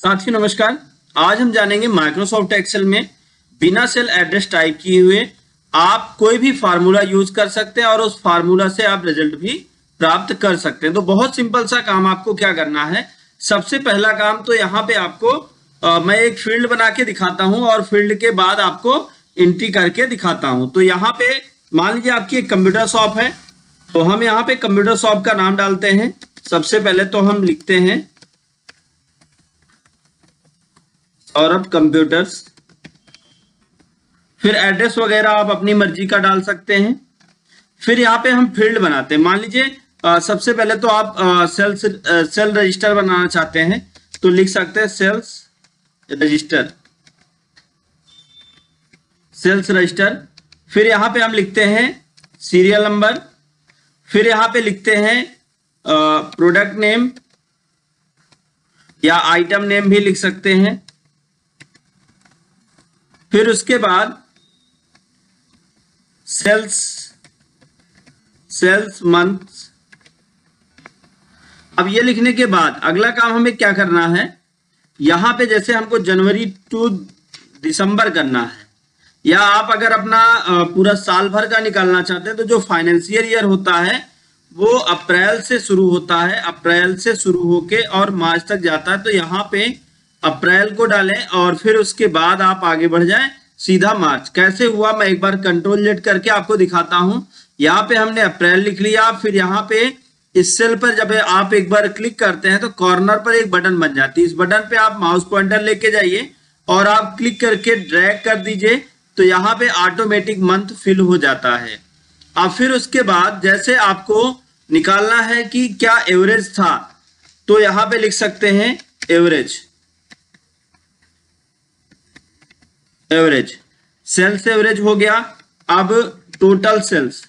साथियों नमस्कार। आज हम जानेंगे माइक्रोसॉफ्ट एक्सेल में बिना सेल एड्रेस टाइप किए हुए आप कोई भी फार्मूला यूज कर सकते हैं और उस फार्मूला से आप रिजल्ट भी प्राप्त कर सकते हैं। तो बहुत सिंपल सा काम आपको क्या करना है। सबसे पहला काम तो यहाँ पे आपको मैं एक फील्ड बना के दिखाता हूँ और फील्ड के बाद आपको एंट्री करके दिखाता हूँ। तो यहाँ पे मान लीजिए आपकी एक कंप्यूटर शॉप है, तो हम यहाँ पे कंप्यूटर शॉप का नाम डालते हैं। सबसे पहले तो हम लिखते हैं सौरभ कंप्यूटर्स, फिर एड्रेस वगैरह आप अपनी मर्जी का डाल सकते हैं। फिर यहाँ पे हम फील्ड बनाते हैं। मान लीजिए सबसे पहले तो आप सेल रजिस्टर बनाना चाहते हैं तो लिख सकते हैं सेल्स रजिस्टर, सेल्स रजिस्टर। फिर यहाँ पे हम लिखते हैं सीरियल नंबर, फिर यहाँ पे लिखते हैं प्रोडक्ट नेम या आइटम नेम भी लिख सकते हैं। फिर उसके बाद सेल्स मंथ। अब ये लिखने के बाद अगला काम हमें क्या करना है, यहां पे जैसे हमको जनवरी टू दिसंबर करना है, या आप अगर अपना पूरा साल भर का निकालना चाहते हैं तो जो फाइनेंशियल ईयर होता है वो अप्रैल से शुरू होता है, अप्रैल से शुरू होके और मार्च तक जाता है। तो यहाँ पे अप्रैल को डालें और फिर उसके बाद आप आगे बढ़ जाएं सीधा मार्च। कैसे हुआ मैं एक बार कंट्रोल जेड करके आपको दिखाता हूं। यहाँ पे हमने अप्रैल लिख लिया। फिर यहाँ पे इस सेल पर जब आप एक बार क्लिक करते हैं तो कॉर्नर पर एक बटन बन जाती है। इस बटन पे आप माउस पॉइंटर लेके जाइए और आप क्लिक करके ड्रैग कर दीजिए तो यहाँ पे ऑटोमेटिक मंथ फिल हो जाता है। अब फिर उसके बाद जैसे आपको निकालना है कि क्या एवरेज था तो यहाँ पे लिख सकते हैं एवरेज, एवरेज सेल्स एवरेज हो गया। अब टोटल सेल्स,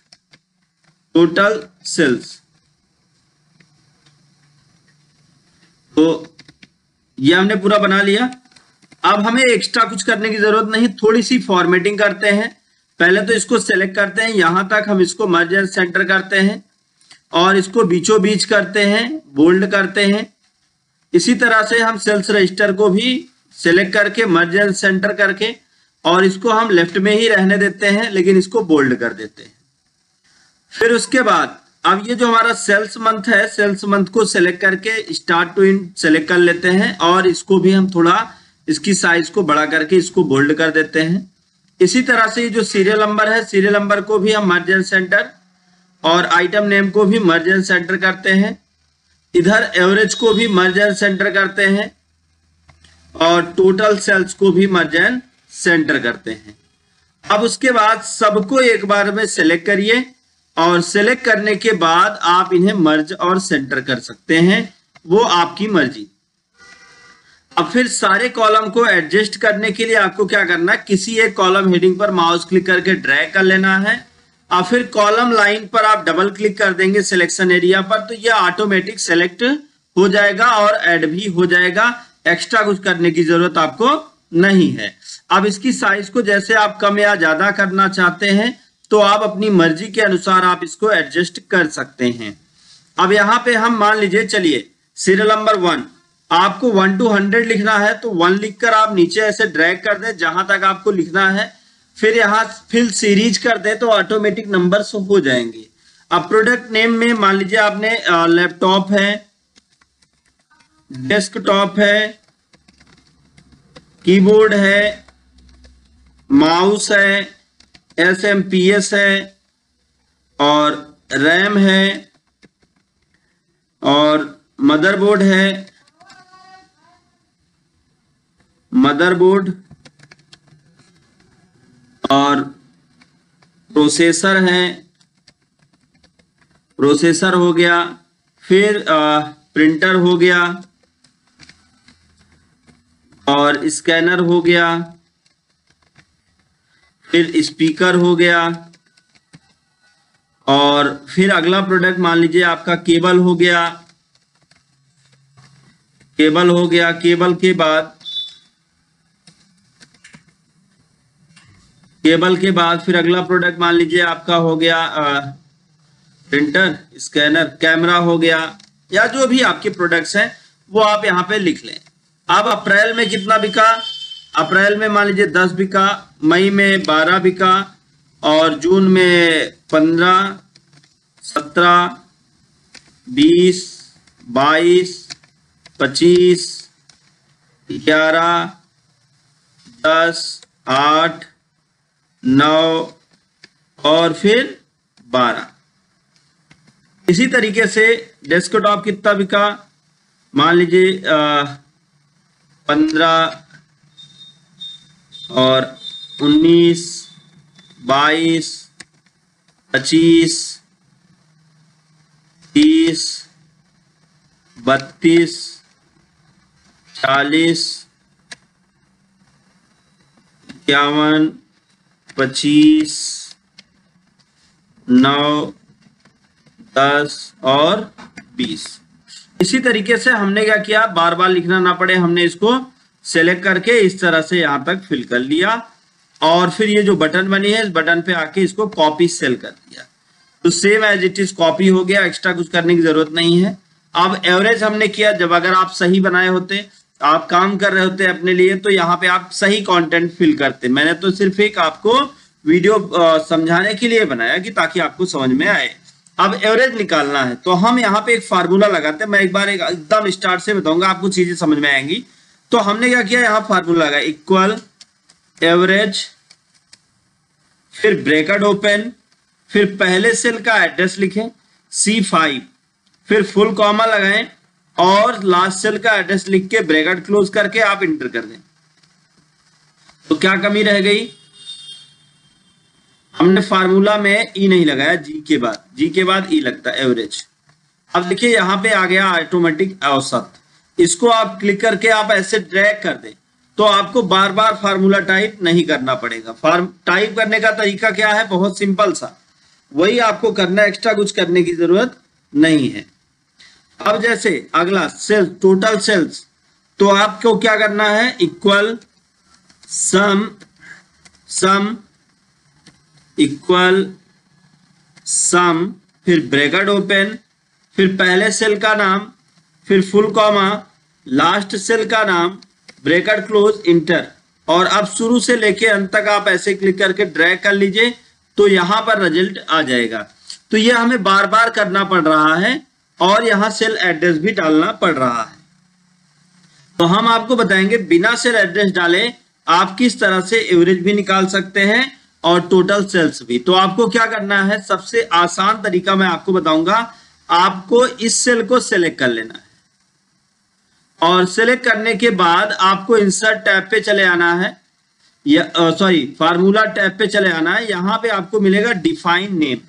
टोटल सेल्स, तो ये हमने पूरा बना लिया। अब हमें एक्स्ट्रा कुछ करने की जरूरत नहीं, थोड़ी सी फॉर्मेटिंग करते हैं। पहले तो इसको सेलेक्ट करते हैं, यहां तक हम इसको मर्ज एंड सेंटर करते हैं और इसको बीचों बीच करते हैं, बोल्ड करते हैं। इसी तरह से हम सेल्स रजिस्टर को भी सेलेक्ट करके मर्ज एंड सेंटर करके और इसको हम लेफ्ट में ही रहने देते हैं लेकिन इसको बोल्ड कर देते हैं। फिर उसके बाद अब ये जो हमारा सेल्स मंथ है, सेल्स मंथ को सेलेक्ट करके स्टार्ट टू एंड सेलेक्ट कर लेते हैं और इसको भी हम थोड़ा इसकी साइज को बड़ा करके इसको बोल्ड कर देते हैं। इसी तरह से ये जो सीरियल नंबर है, सीरियल नंबर को भी हम मर्ज एंड सेंटर और आइटम नेम को भी मर्ज एंड सेंटर करते हैं। इधर एवरेज को भी मर्ज एंड सेंटर करते हैं और टोटल सेल्स को भी मर्ज एंड सेंटर करते हैं। अब उसके बाद सबको एक बार में सेलेक्ट करिए और सेलेक्ट करने के बाद आप इन्हें मर्ज और सेंटर कर सकते हैं, वो आपकी मर्जी। अब फिर सारे कॉलम को एडजस्ट करने के लिए आपको क्या करना है, किसी एक कॉलम हेडिंग पर माउस क्लिक करके ड्रैग कर लेना है और फिर कॉलम लाइन पर आप डबल क्लिक कर देंगे सिलेक्शन एरिया पर, तो ये ऑटोमेटिक सेलेक्ट हो जाएगा और ऐड भी हो जाएगा। एक्स्ट्रा कुछ करने की जरूरत आपको नहीं है। अब इसकी साइज को जैसे आप कम या ज्यादा करना चाहते हैं तो आप अपनी मर्जी के अनुसार आप इसको एडजस्ट कर सकते हैं। अब यहाँ पे हम मान लीजिए, चलिए सीरियल नंबर 1 आपको 1 to 100 लिखना है तो 1 लिखकर आप नीचे ऐसे ड्रैग कर दें जहां तक आपको लिखना है। फिर यहाँ फिल सीरीज कर दें तो ऑटोमेटिक नंबर्स हो जाएंगे। अब प्रोडक्ट नेम में मान लीजिए आपने लैपटॉप है, डेस्कटॉप है, कीबोर्ड है, माउस है, SMPS है और रैम है और मदरबोर्ड है, मदरबोर्ड और प्रोसेसर है, प्रोसेसर हो गया। फिर प्रिंटर हो गया और स्कैनर हो गया, फिर स्पीकर हो गया और फिर अगला प्रोडक्ट मान लीजिए आपका केबल हो गया, केबल हो गया। केबल के बाद फिर अगला प्रोडक्ट मान लीजिए आपका हो गया प्रिंटर, स्कैनर, कैमरा हो गया, या जो भी आपके प्रोडक्ट्स हैं वो आप यहाँ पे लिख लें। अब अप्रैल में कितना बिका, अप्रैल में मान लीजिए 10 बिका, मई में 12 बिका, और जून में 15, 17, 20, 22, 25, 11, 10, 8, 9 और फिर 12। इसी तरीके से डेस्कटॉप कितना बिका, मान लीजिए 15 और 19, 22, 25, 30, 32, 40, 51, 25, 9, 10 और 20। इसी तरीके से हमने क्या किया, बार बार लिखना ना पड़े, हमने इसको सेलेक्ट करके इस तरह से यहां तक फिल कर लिया, और फिर ये जो बटन बनी है इस बटन पे आके इसको कॉपी सेल कर दिया, तो same as it is copy हो गया, एक्स्ट्रा कुछ करने की जरूरत नहीं है। अब एवरेज हमने किया, जब अगर आप सही बनाए होते, आप काम कर रहे होते अपने लिए, तो यहाँ पे आप सही कंटेंट फिल करते। मैंने तो सिर्फ एक आपको वीडियो समझाने के लिए बनाया कि ताकि आपको समझ में आए। अब एवरेज निकालना है तो हम यहाँ पे एक फार्मूला लगाते हैं। मैं एक बार एकदम स्टार्ट से बताऊंगा, आपको चीजें समझ में आएंगी। तो हमने क्या किया, यहाँ फार्मूला लगाया इक्वल एवरेज, फिर ब्रैकेट ओपन, फिर पहले सेल का एड्रेस लिखें C5, फिर फुल कॉमा लगाएं और लास्ट सेल का एड्रेस लिख के ब्रैकेट क्लोज करके आप इंटर कर दें। तो क्या कमी रह गई, हमने फार्मूला में ई नहीं लगाया, जी के बाद ई लगता है एवरेज। अब देखिए यहाँ पे आ गया ऑटोमेटिक औसत, इसको आप क्लिक करके आप ऐसे ड्रैग कर दें तो आपको बार बार फार्मूला टाइप नहीं करना पड़ेगा। टाइप करने का तरीका क्या है, बहुत सिंपल सा, वही आपको करना, एक्स्ट्रा कुछ करने की जरूरत नहीं है। अब जैसे अगला सेल, टोटल सेल्स, तो आपको क्या करना है, इक्वल सम इक्वल सम, फिर ब्रैकेट ओपन, फिर पहले सेल का नाम, फिर फुल कॉमा, लास्ट सेल का नाम, ब्रैकेट क्लोज, इंटर। और अब शुरू से लेके अंत तक आप ऐसे क्लिक करके ड्रैग कर लीजिए तो यहां पर रिजल्ट आ जाएगा। तो ये हमें बार बार करना पड़ रहा है और यहां सेल एड्रेस भी डालना पड़ रहा है। तो हम आपको बताएंगे बिना सेल एड्रेस डाले आप किस तरह से एवरेज भी निकाल सकते हैं और टोटल सेल्स भी। तो आपको क्या करना है, सबसे आसान तरीका मैं आपको बताऊंगा, आपको इस सेल को सेलेक्ट कर लेना है और सेलेक्ट करने के बाद आपको इंसर्ट टैब पे चले आना है, फार्मूला टैब पे चले आना है। यहां पे आपको मिलेगा डिफाइन नेम,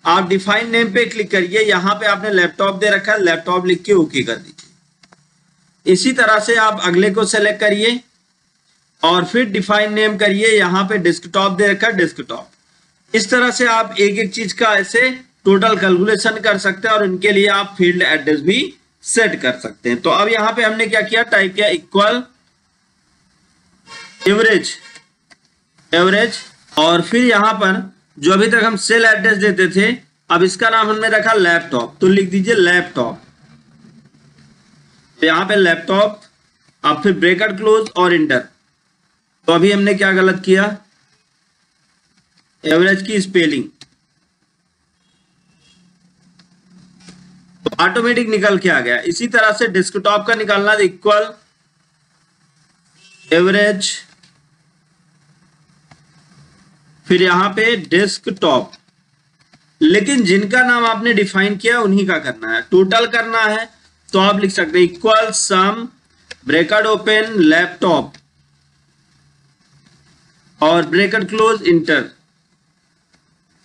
आप डिफाइन नेम पे क्लिक करिए। यहां पे आपने लैपटॉप दे रखा है, लैपटॉप लिख के ओके कर दीजिए। इसी तरह से आप अगले को सेलेक्ट करिए और फिर डिफाइन नेम करिए, यहां पे डेस्कटॉप दे रखा है, डेस्कटॉप। इस तरह से आप एक एक चीज का ऐसे टोटल कैलकुलेशन कर सकते हैं और इनके लिए आप फील्ड एड्रेस भी सेट कर सकते हैं। तो अब यहां पे हमने क्या किया, टाइप किया इक्वल एवरेज, और फिर यहां पर जो अभी तक हम सेल एड्रेस देते थे, अब इसका नाम हमने रखा लैपटॉप, तो लिख दीजिए लैपटॉप। तो यहां पे लैपटॉप, अब फिर ब्रैकेट क्लोज और इंटर। तो अभी हमने क्या गलत किया, एवरेज की स्पेलिंग, तो ऑटोमेटिक निकल के आ गया। इसी तरह से डेस्कटॉप का निकालना, इक्वल एवरेज, फिर यहां पे डेस्कटॉप, लेकिन जिनका नाम आपने डिफाइन किया उन्हीं का करना है। टोटल करना है तो आप लिख सकते हैं equal sum, bracket open, laptop और bracket close, enter,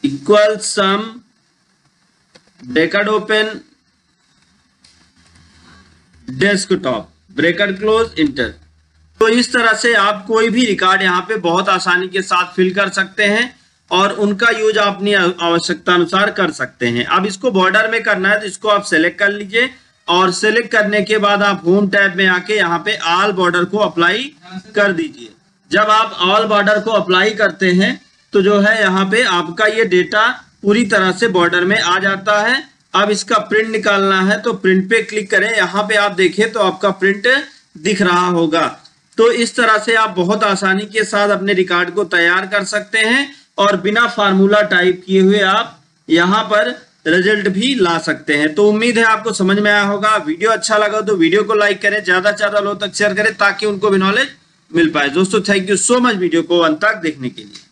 equal sum, bracket open, desktop, bracket close, enter. तो इस तरह से आप कोई भी रिकॉर्ड यहाँ पे बहुत आसानी के साथ फिल कर सकते हैं और उनका यूज आप अपनी आवश्यकता अनुसार कर सकते हैं। अब इसको बॉर्डर में करना है तो इसको आप सेलेक्ट कर लीजिए और सेलेक्ट करने के बाद आप होम टैब में आके यहाँ पे ऑल बॉर्डर को अप्लाई कर दीजिए। जब आप ऑल बॉर्डर को अप्लाई करते हैं तो जो है यहाँ पे आपका ये डेटा पूरी तरह से बॉर्डर में आ जाता है। अब इसका प्रिंट निकालना है तो प्रिंट पे क्लिक करें, यहाँ पे आप देखें तो आपका प्रिंट दिख रहा होगा। तो इस तरह से आप बहुत आसानी के साथ अपने रिकॉर्ड को तैयार कर सकते हैं और बिना फार्मूला टाइप किए हुए आप यहाँ पर रिजल्ट भी ला सकते हैं। तो उम्मीद है आपको समझ में आया होगा। वीडियो अच्छा लगा तो वीडियो को लाइक करें, ज्यादा से ज्यादा लोगों तक शेयर करें ताकि उनको भी नॉलेज मिल पाए। दोस्तों thank you so much video को अंत तक देखने के लिए।